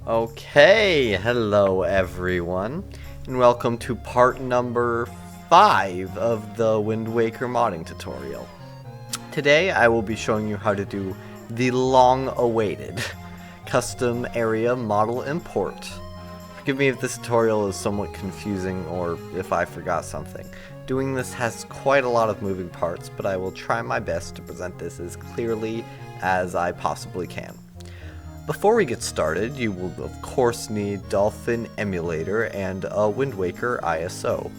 Okay, hello everyone, and welcome to part number 5 of the Wind Waker modding tutorial. Today I will be showing you how to do the long-awaited custom area model import. Forgive me if this tutorial is somewhat confusing or if I forgot something. Doing this has quite a lot of moving parts, but I will try my best to present this as clearly as I possibly can. Before we get started, you will of course need Dolphin Emulator and a Wind Waker ISO.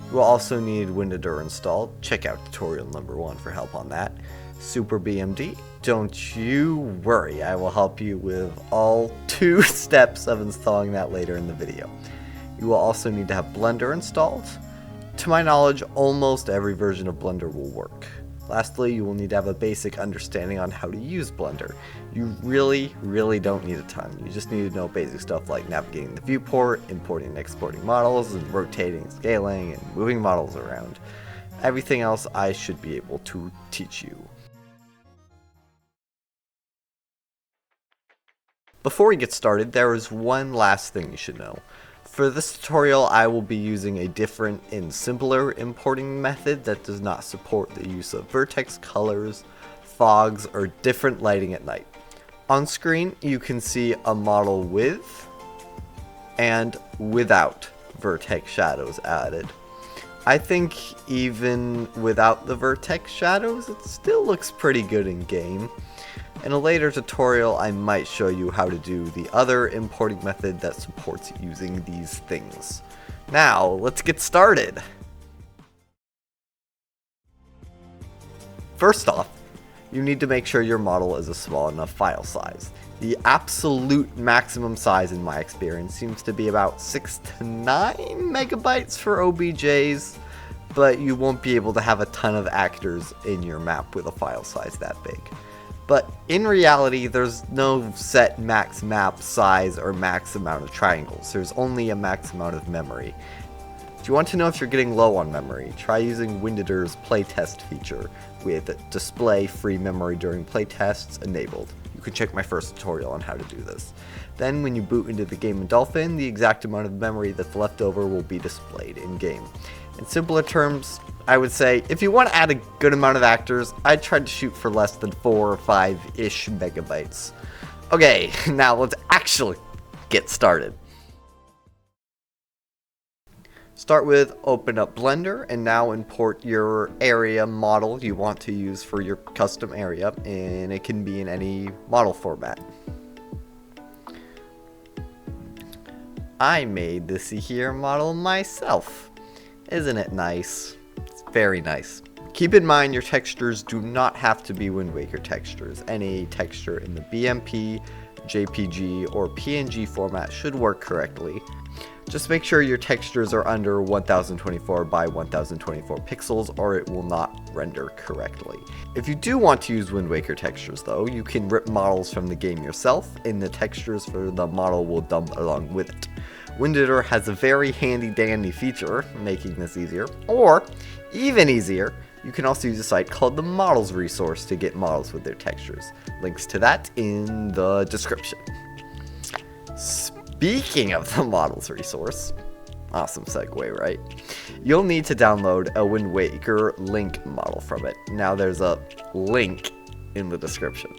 You will also need Winditor installed. Check out tutorial number 1 for help on that. SuperBMD, don't you worry, I will help you with all 2 steps of installing that later in the video. You will also need to have Blender installed. To my knowledge, almost every version of Blender will work. Lastly, you will need to have a basic understanding on how to use Blender. You really don't need a ton. You just need to know basic stuff like navigating the viewport, importing and exporting models, and rotating, scaling, and moving models around. Everything else I should be able to teach you. Before we get started, there is one last thing you should know. For this tutorial, I will be using a different and simpler importing method that does not support the use of vertex colors, fogs, or different lighting at night. On screen, you can see a model with and without vertex shadows added. I think even without the vertex shadows, it still looks pretty good in game. In a later tutorial, I might show you how to do the other importing method that supports using these things. Now, let's get started! First off, you need to make sure your model is a small enough file size. The absolute maximum size in my experience seems to be about 6 to 9 megabytes for OBJs, but you won't be able to have a ton of actors in your map with a file size that big. But in reality, there's no set max map size or max amount of triangles. There's only a max amount of memory. If you want to know if you're getting low on memory, try using Winditor's Playtest feature with display free memory during playtests enabled. You can check my first tutorial on how to do this. Then when you boot into the game in Dolphin, the exact amount of memory that's left over will be displayed in game. In simpler terms, I would say, if you want to add a good amount of actors, I'd try to shoot for less than 4 or 5-ish megabytes. Okay, now let's actually get started. Start with open up Blender and now import your area model you want to use for your custom area, and it can be in any model format. I made this here model myself. Isn't it nice? It's very nice. Keep in mind your textures do not have to be Wind Waker textures. Any texture in the BMP, JPG, or PNG format should work correctly. Just make sure your textures are under 1024 by 1024 pixels or it will not render correctly. If you do want to use Wind Waker textures though, you can rip models from the game yourself and the textures for the model will dump along with it. Winditor has a very handy dandy feature making this easier, or even easier, you can also use a site called the Models resource to get models with their textures. Links to that in the description. Speaking of the Models resource, awesome segue, right? You'll need to download a Wind Waker link model from it. Now there's a link in the description.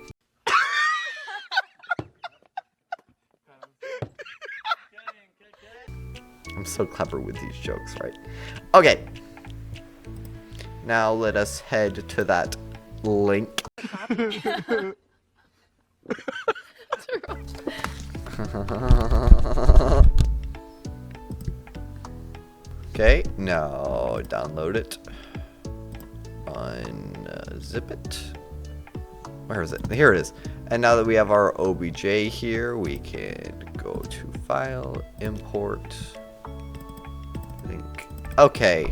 I'm so clever with these jokes, right? Okay. Now let us head to that link. Okay, now download it. Unzip it. Where is it? Here it is. And now that we have our OBJ here, we can go to File, Import, Link. Okay.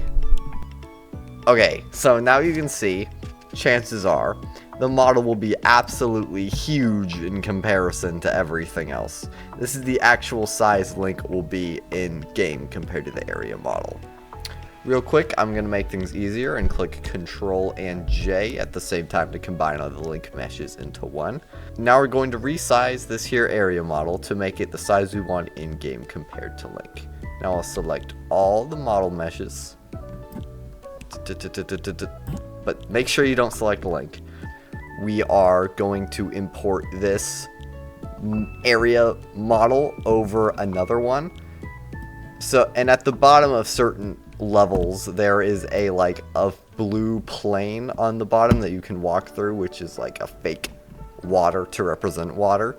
Okay, so now you can see, chances are, the model will be absolutely huge in comparison to everything else. This is the actual size Link will be in game compared to the area model. Real quick, I'm going to make things easier and click Ctrl and J at the same time to combine all the link meshes into one. now we're going to resize this here area model to make it the size we want in-game compared to Link. Now I'll select all the model meshes. But make sure you don't select Link. We are going to import this area model over another one. So, and at the bottom of certain levels, there is a blue plane on the bottom that you can walk through, which is like a fake water to represent water.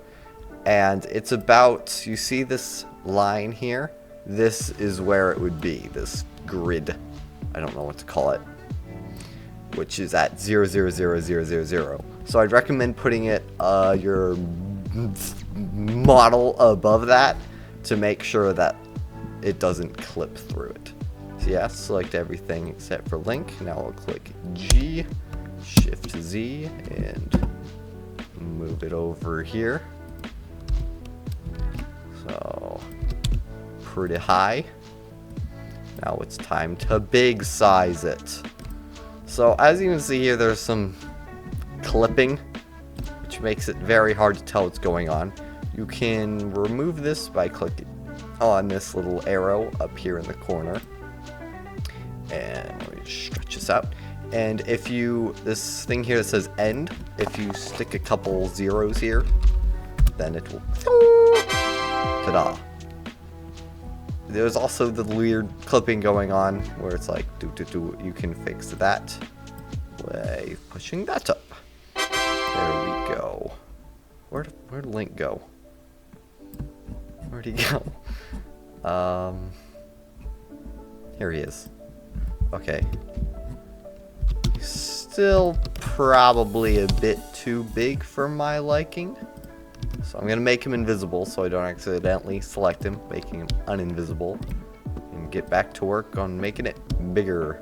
And it's about, you see this line here? This is where it would be, this grid. I don't know what to call it, which is at 0, 0, 0, 0, 0, 0. So I'd recommend putting it your model above that to make sure that it doesn't clip through it. So yeah, select everything except for Link. Now I'll click G, Shift Z, and move it over here. So pretty high. Now it's time to big size it. So as you can see here, there's some clipping, which makes it very hard to tell what's going on. You can remove this by clicking on this little arrow up here in the corner. And let me stretch this out. And if you, this thing here that says end, if you stick a couple zeros here, then it will, ta-da. There's also the weird clipping going on where it's like, you can fix that by pushing that up. There we go. Where'd Link go? Where'd he go? Here he is. Okay. Still probably a bit too big for my liking. So I'm gonna make him invisible so I don't accidentally select him, making him uninvisible. And get back to work on making it bigger.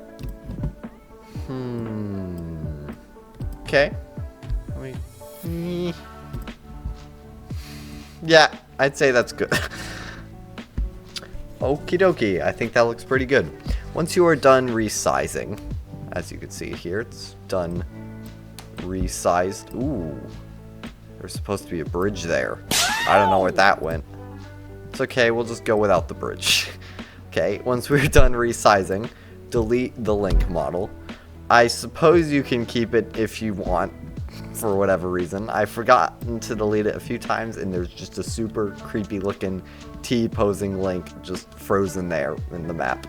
Okay. Yeah, I'd say that's good. Okie dokie, I think that looks pretty good. Once you are done resizing, as you can see here, it's done resized. Ooh, there's supposed to be a bridge there. I don't know where that went. It's okay, we'll just go without the bridge. Okay, once we're done resizing, delete the Link model. I suppose you can keep it if you want, for whatever reason. I've forgotten to delete it a few times, and there's just a super creepy looking T-posing Link just frozen there in the map.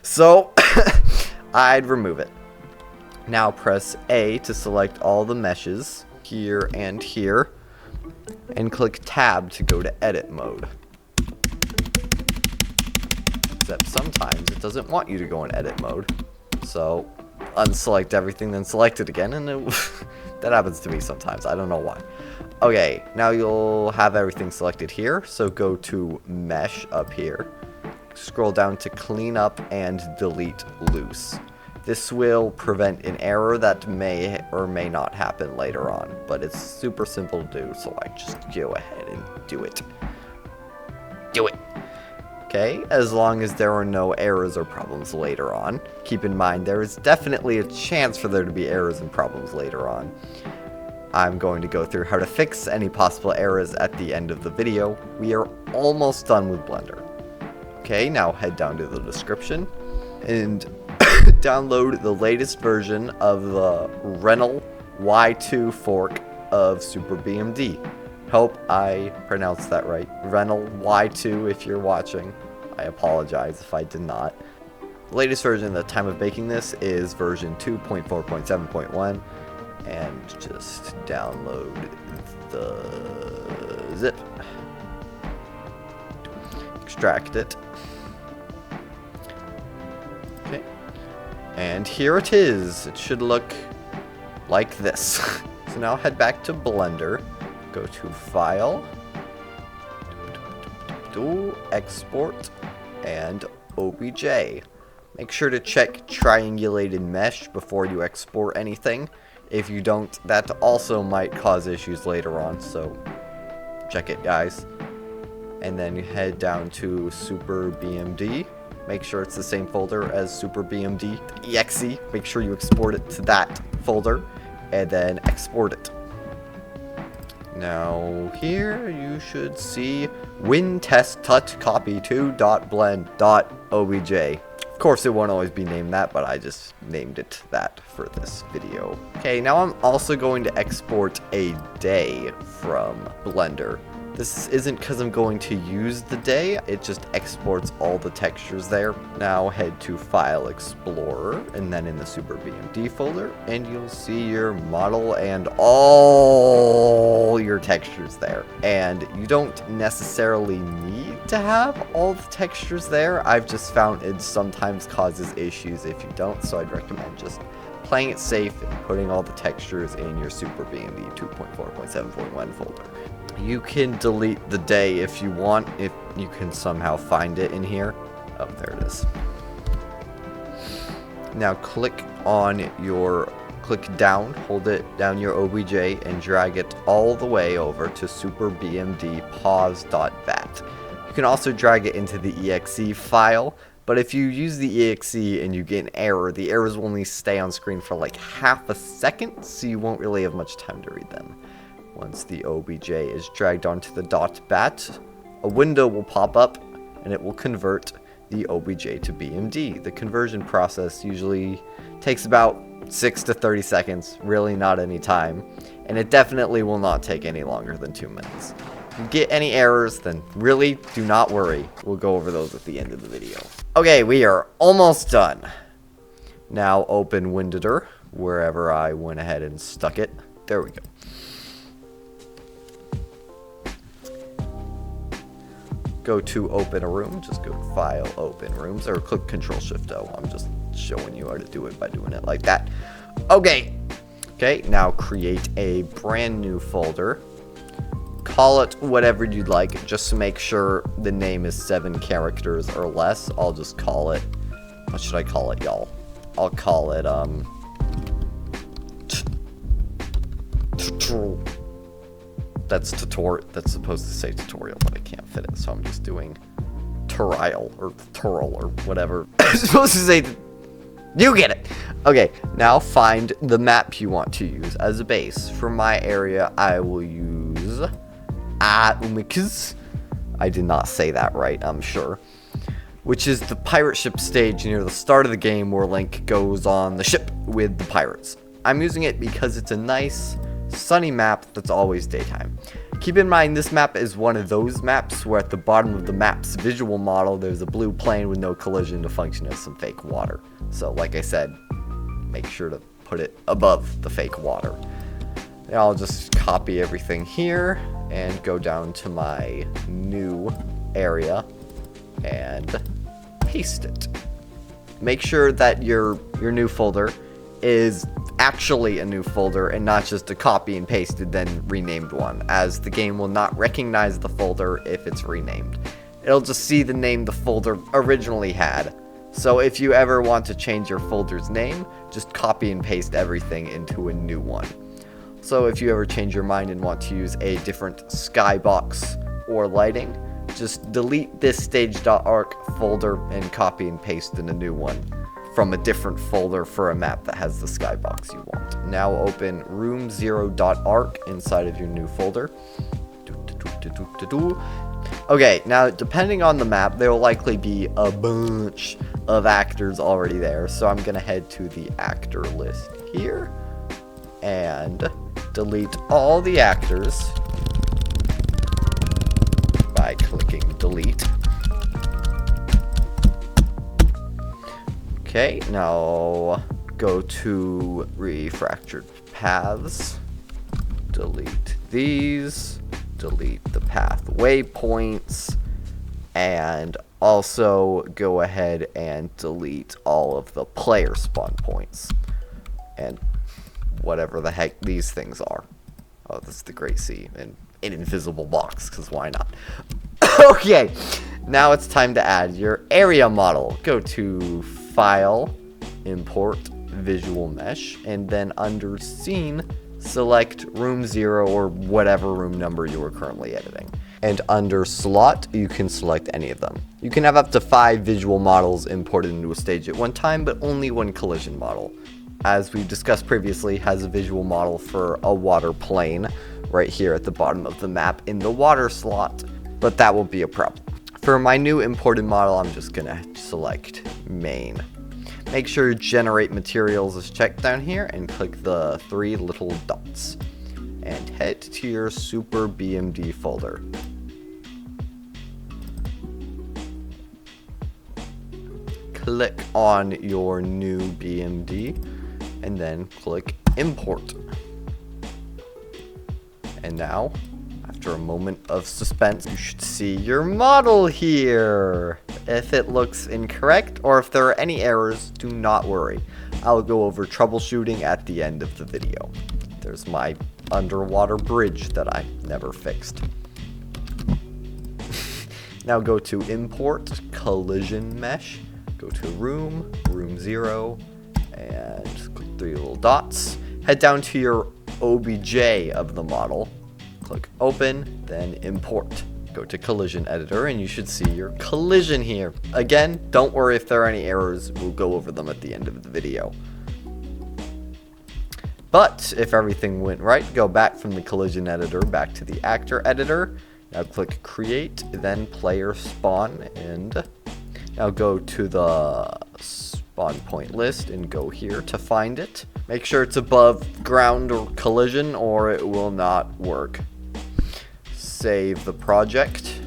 So, I'd remove it. Now press A to select all the meshes, here and here, and click Tab to go to edit mode. Except sometimes it doesn't want you to go in edit mode. So, unselect everything, then select it again, and that happens to me sometimes. I don't know why. Okay, now you'll have everything selected here, so go to Mesh up here. Scroll down to clean up and delete loose. This will prevent an error that may or may not happen later on, but it's super simple to do, so just go ahead and do it. Do it! Okay, as long as there are no errors or problems later on. Keep in mind, there is definitely a chance for there to be errors and problems later on. I'm going to go through how to fix any possible errors at the end of the video. We are almost done with Blender. Okay, now head down to the description and download the latest version of the Renal Y2 fork of SuperBMD. Hope I pronounced that right. Renal Y2 if you're watching. I apologize if I did not. The latest version at the time of making this is version 2.4.7.1, and just download the zip. Extract it. Okay. And here it is. It should look like this. So now head back to Blender. Go to File. Export. And OBJ. Make sure to check triangulated mesh before you export anything. If you don't, that also might cause issues later on, so check it, guys. And then you head down to SuperBMD. Make sure it's the same folder as SuperBMD.exe. Make sure you export it to that folder, and then export it. Now here you should see win-test-tut-copy2.blend.obj. Of course, it won't always be named that, but I just named it that for this video. Okay, now I'm also going to export a day from Blender. This isn't because I'm going to use the day, it just exports all the textures there. Now head to File Explorer, and then in the SuperBMD folder, and you'll see your model and all your textures there. And you don't necessarily need to have all the textures there. I've just found it sometimes causes issues if you don't, so I'd recommend just playing it safe and putting all the textures in your SuperBMD 2.4.7.1 folder. You can delete the day if you want, if you can somehow find it in here. Oh, there it is. Now click down, hold it down your OBJ, and drag it all the way over to SuperBMD pause.bat. You can also drag it into the exe file, but if you use the exe and you get an error, the errors will only stay on screen for like half a second, so you won't really have much time to read them. Once the OBJ is dragged onto the .bat, a window will pop up and it will convert the OBJ to BMD. The conversion process usually takes about 6 to 30 seconds, really not any time, and it definitely will not take any longer than 2 minutes. If you get any errors, then really do not worry. We'll go over those at the end of the video. Okay, we are almost done. Now open Winditor, wherever I went ahead and stuck it. There we go. Go to open a room, just go to File, Open Rooms, or click Control-Shift-O. I'm just showing you how to do it by doing it like that. Okay, now create a brand new folder. Call it whatever you'd like, just to make sure the name is 7 characters or less. I'll just call it, what should I call it, y'all? I'll call it, that's supposed to say tutorial, but I can't fit it, so I'm just doing Turial or Tural or whatever. I'm supposed to say, you get it. Okay, now find the map you want to use as a base. For my area, I will use Umikz. I did not say that right, I'm sure. Which is the pirate ship stage near the start of the game where Link goes on the ship with the pirates. I'm using it because it's a nice, sunny map that's always daytime. Keep in mind, this map is one of those maps where at the bottom of the map's visual model there's a blue plane with no collision to function as some fake water. So like I said, make sure to put it above the fake water. And I'll just copy everything here and go down to my new area and paste it. Make sure that your new folder is actually a new folder and not just a copy and pasted then renamed one, as the game will not recognize the folder if it's renamed. It'll just see the name the folder originally had. So if you ever want to change your folder's name, just copy and paste everything into a new one. So if you ever change your mind and want to use a different skybox or lighting, just delete this stage.arc folder and copy and paste in a new one from a different folder for a map that has the skybox you want. Now open room0.arc inside of your new folder. Okay, now depending on the map, there will likely be a bunch of actors already there, so I'm gonna head to the actor list here and delete all the actors by clicking delete. Okay, now go to refractured paths, delete these, delete the path waypoints, And also go ahead and delete all of the player spawn points and whatever the heck these things are. Oh, this is the Great Sea and an invisible box, because why not? Okay, now it's time to add your area model. Go to File, Import, Visual Mesh, and then under Scene, select room 0 or whatever room number you are currently editing. And under Slot, you can select any of them. You can have up to 5 visual models imported into a stage at one time, but only one collision model. As we've discussed previously, has a visual model for a water plane right here at the bottom of the map in the water slot, but that will be a problem. For my new imported model, I'm just gonna select main. Make sure generate materials is checked down here and click the 3 little dots and head to your SuperBMD folder. Click on your new BMD and then click import. And now, after a moment of suspense, you should see your model here. If it looks incorrect or if there are any errors, do not worry. I'll go over troubleshooting at the end of the video. There's my underwater bridge that I never fixed. Now go to import collision mesh, go to room 0, and click 3 little dots. Head down to your OBJ of the model, click open, then import. Go to collision editor and you should see your collision here. Again, don't worry if there are any errors, we'll go over them at the end of the video. But if everything went right, go back from the collision editor back to the actor editor. Now click create, then player spawn, and now go to the spawn point list and go here to find it. Make sure it's above ground or collision or it will not work. Save the project.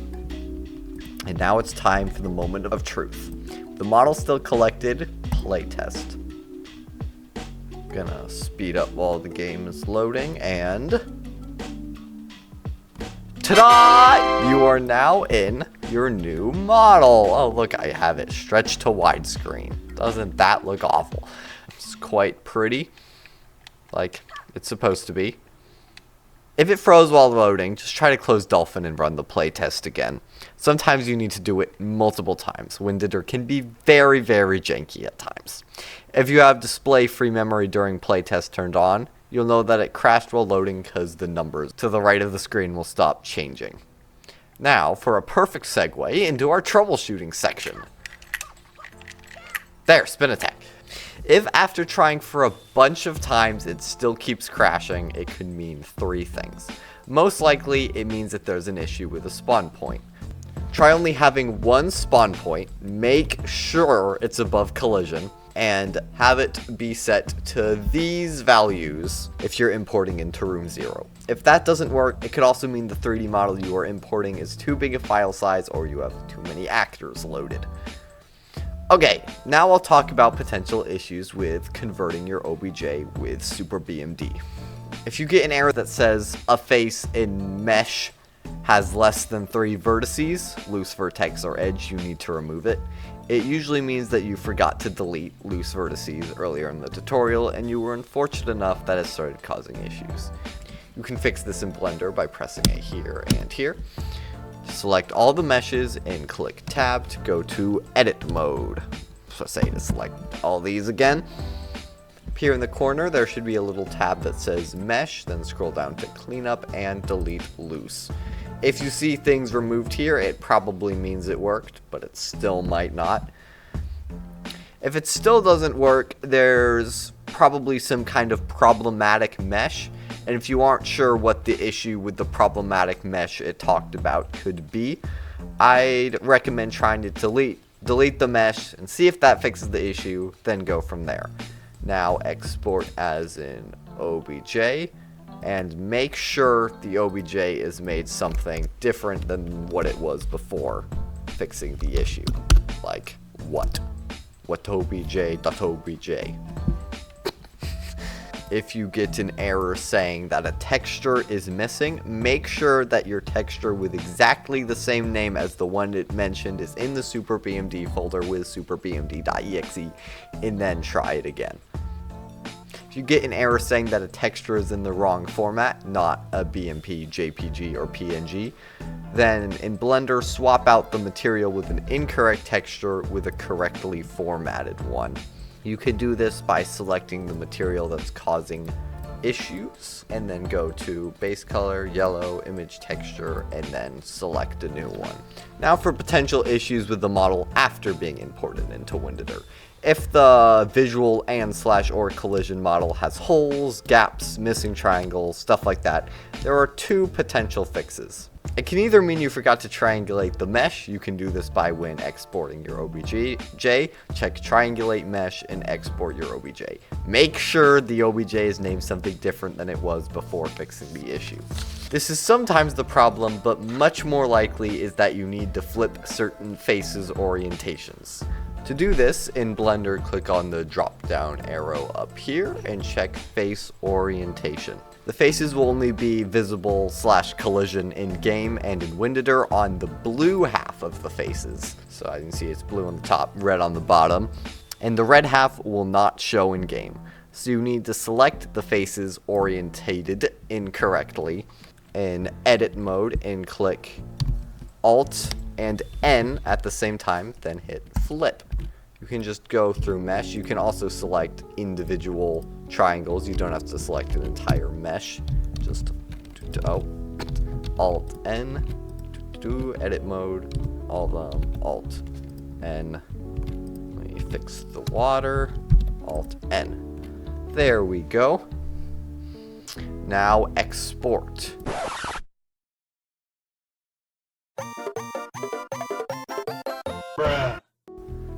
And now it's time for the moment of truth. The model still collected, playtest. Gonna speed up while the game is loading and ta-da! You are now in your new model. Oh look, I have it stretched to widescreen. Doesn't that look awful? It's quite pretty, like it's supposed to be. If it froze while loading, just try to close Dolphin and run the playtest again. Sometimes you need to do it multiple times. Winditor can be very, very janky at times. If you have display free memory during playtest turned on, you'll know that it crashed while loading because the numbers to the right of the screen will stop changing. Now, for a perfect segue into our troubleshooting section. There, spin attack. If after trying for a bunch of times it still keeps crashing, it could mean 3 things. Most likely, it means that there's an issue with a spawn point. Try only having one spawn point, make sure it's above collision, and have it be set to these values if you're importing into room 0. If that doesn't work, it could also mean the 3D model you are importing is too big a file size or you have too many actors loaded. Okay, now I'll talk about potential issues with converting your OBJ with SuperBMD. If you get an error that says a face in mesh has less than 3 vertices, loose vertex or edge, you need to remove it. It usually means that you forgot to delete loose vertices earlier in the tutorial and you were unfortunate enough that it started causing issues. You can fix this in Blender by pressing it here and here. Select all the meshes and click tab to go to edit mode. So say to select all these again. Here in the corner there should be a little tab that says mesh, then scroll down to cleanup and delete loose. If you see things removed here, it probably means it worked, but it still might not. If it still doesn't work, there's probably some kind of problematic mesh. And if you aren't sure what the issue with the problematic mesh it talked about could be, I'd recommend trying to delete the mesh and see if that fixes the issue, then go from there. Now export as in OBJ and make sure the OBJ is made something different than what it was before fixing the issue. Like what? What OBJ.obj. if you get an error saying that a texture is missing, make sure that your texture with exactly the same name as the one it mentioned is in the SuperBMD folder with superbmd.exe, and then try it again. If you get an error saying that a texture is in the wrong format, not a BMP, JPG, or PNG, then in Blender, swap out the material with an incorrect texture with a correctly formatted one. You could do this by selecting the material that's causing issues, and then go to base color, yellow, image texture, and then select a new one. Now for potential issues with the model after being imported into Winditor. If the visual and/or collision model has holes, gaps, missing triangles, stuff like that, there are two potential fixes. It can either mean you forgot to triangulate the mesh. You can do this by when exporting your OBJ. Check triangulate mesh and export your OBJ. Make sure the OBJ is named something different than it was before fixing the issue. This is sometimes the problem, but much more likely is that you need to flip certain faces orientations. To do this, in Blender, click on the drop down arrow up here and check face orientation. The faces will only be visible / collision in game and in Winditor on the blue half of the faces. So as you can see, it's blue on the top, red on the bottom, and the red half will not show in game. So you need to select the faces orientated incorrectly in edit mode and click Alt and N at the same time, then hit flip. You can just go through mesh. You can also select individual triangles. You don't have to select an entire mesh. Just Alt N, edit mode, Alt N. Let me fix the water. Alt N. There we go. Now export.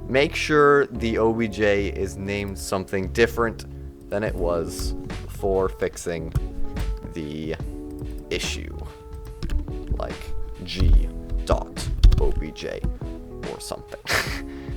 Make sure the OBJ is named something different than it was before fixing the issue, like g.obj or something.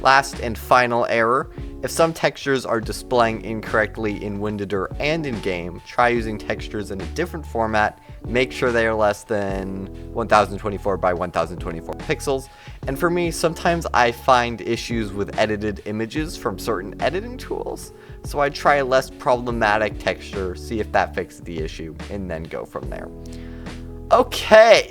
Last and final error, if some textures are displaying incorrectly in Winditor and in game, try using textures in a different format. Make sure they are less than 1024 by 1024 pixels. And for me, sometimes I find issues with edited images from certain editing tools, so I try a less problematic texture, see if that fixes the issue, and then go from there. Okay,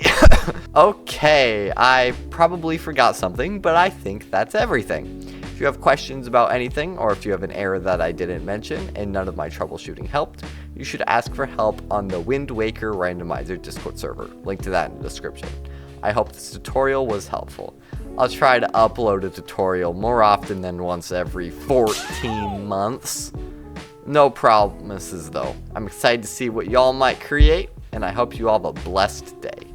okay, I probably forgot something, but I think that's everything. If you have questions about anything, or if you have an error that I didn't mention and none of my troubleshooting helped, you should ask for help on the Wind Waker Randomizer Discord server. Link to that in the description. I hope this tutorial was helpful. I'll try to upload a tutorial more often than once every 14 months. No promises though. I'm excited to see what y'all might create, and I hope you all have a blessed day.